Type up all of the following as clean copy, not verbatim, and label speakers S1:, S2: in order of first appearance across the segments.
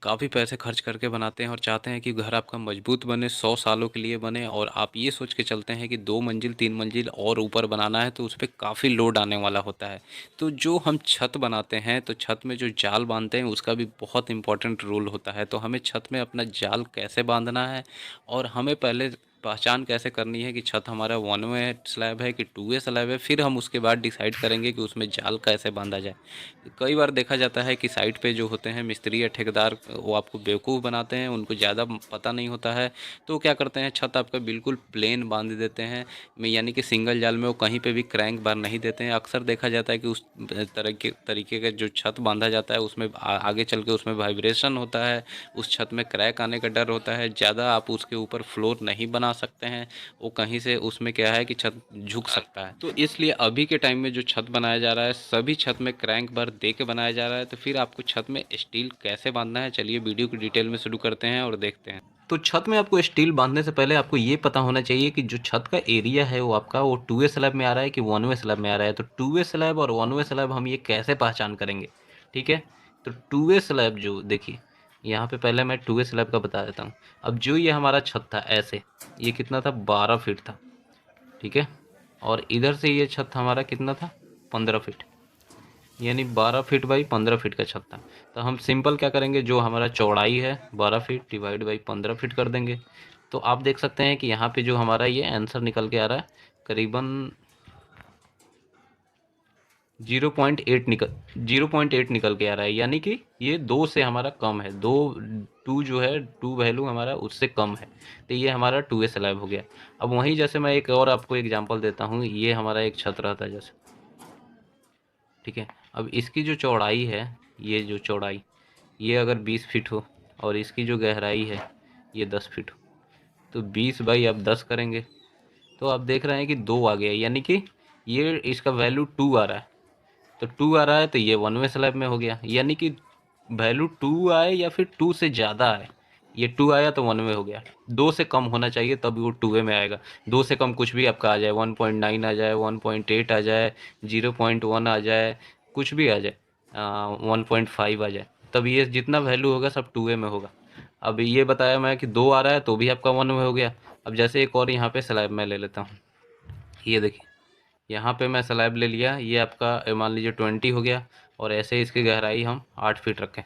S1: काफ़ी पैसे खर्च करके बनाते हैं और चाहते हैं कि घर आपका मजबूत बने, 100 सालों के लिए बने और आप ये सोच के चलते हैं कि 2 मंजिल 3 मंजिल और ऊपर बनाना है तो उस पे काफ़ी लोड आने वाला होता है। तो जो हम छत बनाते हैं तो छत में जो जाल बाँधते हैं उसका भी बहुत इम्पोर्टेंट रोल होता है। तो हमें छत में अपना जाल कैसे बाँधना है और हमें पहले पहचान कैसे करनी है कि छत हमारा 1 वे स्लैब है कि 2 वे स्लैब है, फिर हम उसके बाद डिसाइड करेंगे कि उसमें जाल कैसे बाँधा जाए। कई बार देखा जाता है कि साइट पे जो होते हैं मिस्त्री या ठेकेदार वो आपको बेवकूफ़ बनाते हैं, उनको ज़्यादा पता नहीं होता है, तो वो क्या करते हैं छत आपका बिल्कुल प्लेन बांध देते हैं यानी कि सिंगल जाल में वो कहीं पे भी क्रैंक बार नहीं देते हैं। अक्सर देखा जाता है कि उस तरीके का जो छत बांधा जाता है उसमें आगे चल के उसमें वाइब्रेशन होता है, उस छत में क्रैक आने का डर होता है, ज़्यादा आप उसके ऊपर फ्लोर नहीं बना सकते हैं, वो कहीं से उसमें क्या है कि छत झुक सकता है। तो इसलिए अभी के टाइम में जो छत बनाया जा रहा है सभी छत में क्रैंक बार दे के बनाया जा रहा है। तो फिर आपको छत में स्टील कैसे बांधना है, चलिए वीडियो को डिटेल में शुरू करते हैं और देखते हैं। तो छत में आपको स्टील बांधने से पहले आपको ये पता होना चाहिए कि जो छत का एरिया है वो आपका वो 2 वे स्लैब में आ रहा है कि 1 वे स्लैब में आ रहा है। तो 2 वे स्लैब और 1 वे स्लैब हम ये कैसे पहचान करेंगे, ठीक है। तो 2 वे स्लैब जो देखिए यहाँ पे पहले मैं 2 वे स्लैब का बता देता हूँ। अब जो ये हमारा छत था ऐसे, ये कितना था 12 फीट था, ठीक है। और इधर से ये छत हमारा कितना था 15 फीट, यानी 12 फीट बाई 15 फीट का छत था। तो हम सिंपल क्या करेंगे, जो हमारा चौड़ाई है 12 फीट डिवाइड बाई 15 फीट कर देंगे। तो आप देख सकते हैं कि यहाँ पे जो हमारा ये आंसर निकल के आ रहा है करीबन 0.8 निकल के आ रहा है, यानी कि ये 2 से हमारा कम है, 2 जो है 2 वैल्यू हमारा उससे कम है। तो ये हमारा 2 ए स्लैब हो गया। अब वहीं जैसे मैं एक और आपको एग्जांपल देता हूँ, ये हमारा एक छत रहता है जैसे, ठीक है। अब इसकी जो चौड़ाई है, ये जो चौड़ाई ये अगर 20 फीट हो और इसकी जो गहराई है ये 10 फीट हो, तो 20 बाई आप 10 करेंगे तो आप देख रहे हैं कि 2 आ गया, यानी कि ये इसका वैल्यू 2 आ रहा है। तो 2 आ रहा है तो ये 1 वे स्लैब में हो गया, यानी कि वैल्यू 2 आए या फिर 2 से ज़्यादा आए। ये 2 आया तो 1 वे हो गया, 2 से कम होना चाहिए तब वो 2 वे में आएगा। 2 से कम कुछ भी आपका आ जाए, 1.9 आ जाए, 1.8 आ जाए, 0.1 आ जाए, कुछ भी आ जाए, 1.5 आ जाए, तब ये जितना वैल्यू होगा सब 2 वे में होगा। अब ये बताया मैं कि 2 आ रहा है तो भी आपका 1 वे हो गया। अब जैसे एक और यहाँ पे स्लैब मैं ले लेता हूँ, ये देखिए यहाँ पे मैं स्लैब ले लिया, ये आपका मान लीजिए 20 हो गया और ऐसे ही इसकी गहराई हम 8 फीट रखें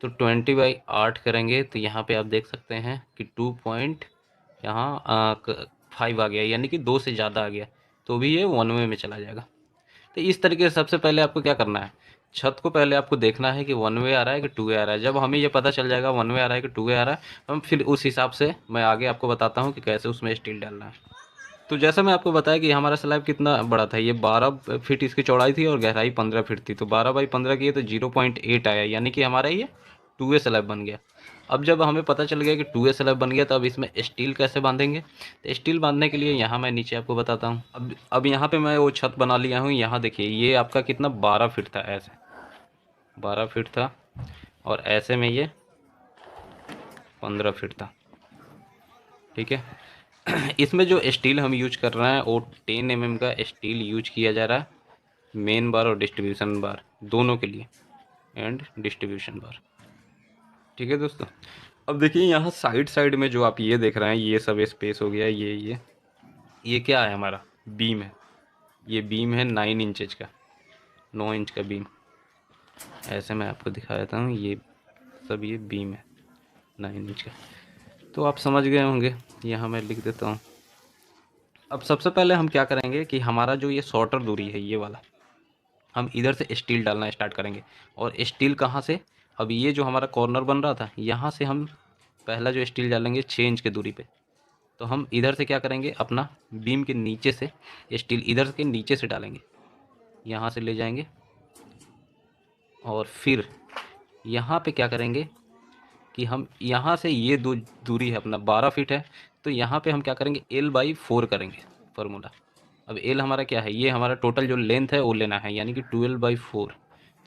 S1: तो 20 बाई 8 करेंगे तो यहाँ पे आप देख सकते हैं कि 2 पॉइंट यहाँ 5 आ गया, यानी कि 2 से ज़्यादा आ गया, तो भी ये 1 वे में चला जाएगा। तो इस तरीके से सबसे पहले आपको क्या करना है, छत को पहले आपको देखना है कि 1 वे आ रहा है कि 2 वे आ रहा है। जब हमें ये पता चल जाएगा 1 वे आ रहा है कि 2 वे आ रहा है, हम फिर उस हिसाब से मैं आगे आपको बताता हूँ कि कैसे उसमें स्टील डालना है। तो जैसा मैं आपको बताया कि हमारा स्लैब कितना बड़ा था, ये 12 फीट इसकी चौड़ाई थी और गहराई 15 फीट थी, तो 12 बाई 15 की तो 0.8 आया, यानी कि हमारा ये 2 वे स्लैब बन गया। अब जब हमें पता चल गया कि 2 वे स्लैब बन गया तो अब इसमें स्टील कैसे बांधेंगे। तो स्टील बांधने के लिए यहाँ मैं नीचे आपको बताता हूँ। अब यहाँ पे मैं वो छत बना लिया हूँ, यहाँ देखिए ये आपका कितना 12 फीट था, ऐसे 12 फीट था और ऐसे में ये 15 फीट था, ठीक है। इसमें जो स्टील हम यूज कर रहे हैं वो 10 mm का स्टील यूज किया जा रहा है, मेन बार और डिस्ट्रीब्यूशन बार दोनों के लिए, एंड डिस्ट्रीब्यूशन बार, ठीक है दोस्तों। अब देखिए यहाँ साइड साइड में जो आप ये देख रहे हैं ये सब स्पेस हो गया, ये क्या है हमारा बीम है, ये बीम है 9 इंचज का, 9 इंच का बीम। ऐसे मैं आपको दिखा देता हूँ, ये सब ये बीम है 9 इंच का, तो आप समझ गए होंगे। यहाँ मैं लिख देता हूँ। अब सबसे पहले हम क्या करेंगे कि हमारा जो ये शॉर्टर दूरी है ये वाला, हम इधर से स्टील डालना स्टार्ट करेंगे। और स्टील कहाँ से, अब ये जो हमारा कॉर्नर बन रहा था यहाँ से हम पहला जो स्टील डालेंगे 6 इंच की दूरी पे। तो हम इधर से क्या करेंगे, अपना बीम के नीचे से स्टील इधर के नीचे से डालेंगे, यहाँ से ले जाएंगे और फिर यहाँ पे क्या करेंगे कि हम यहाँ से ये दो दूरी है अपना 12 फीट है, तो यहाँ पे हम क्या करेंगे L/4 करेंगे फार्मूला। अब एल हमारा क्या है, ये हमारा टोटल जो लेंथ है वो लेना है, यानी कि 12/4,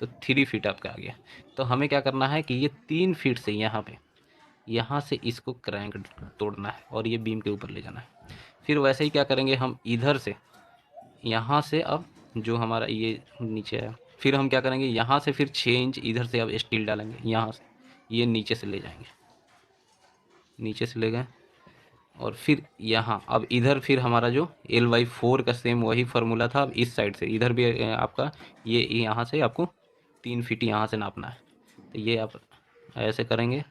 S1: तो 3 फीट आपका आ गया। तो हमें क्या करना है कि ये 3 फीट से यहाँ से इसको क्रैंक तोड़ना है और ये बीम के ऊपर ले जाना है। फिर वैसे ही क्या करेंगे हम इधर से, यहाँ से अब जो हमारा ये नीचे है, फिर हम क्या करेंगे यहाँ से फिर 6 इंच इधर से अब स्टील डालेंगे यहाँ से, ये नीचे से ले जाएंगे, नीचे से ले गए और फिर यहाँ अब इधर फिर हमारा जो L/4 का सेम वही फार्मूला था। अब इस साइड से इधर भी आपका ये यहाँ से आपको 3 फीट यहाँ से नापना है। तो ये आप ऐसे करेंगे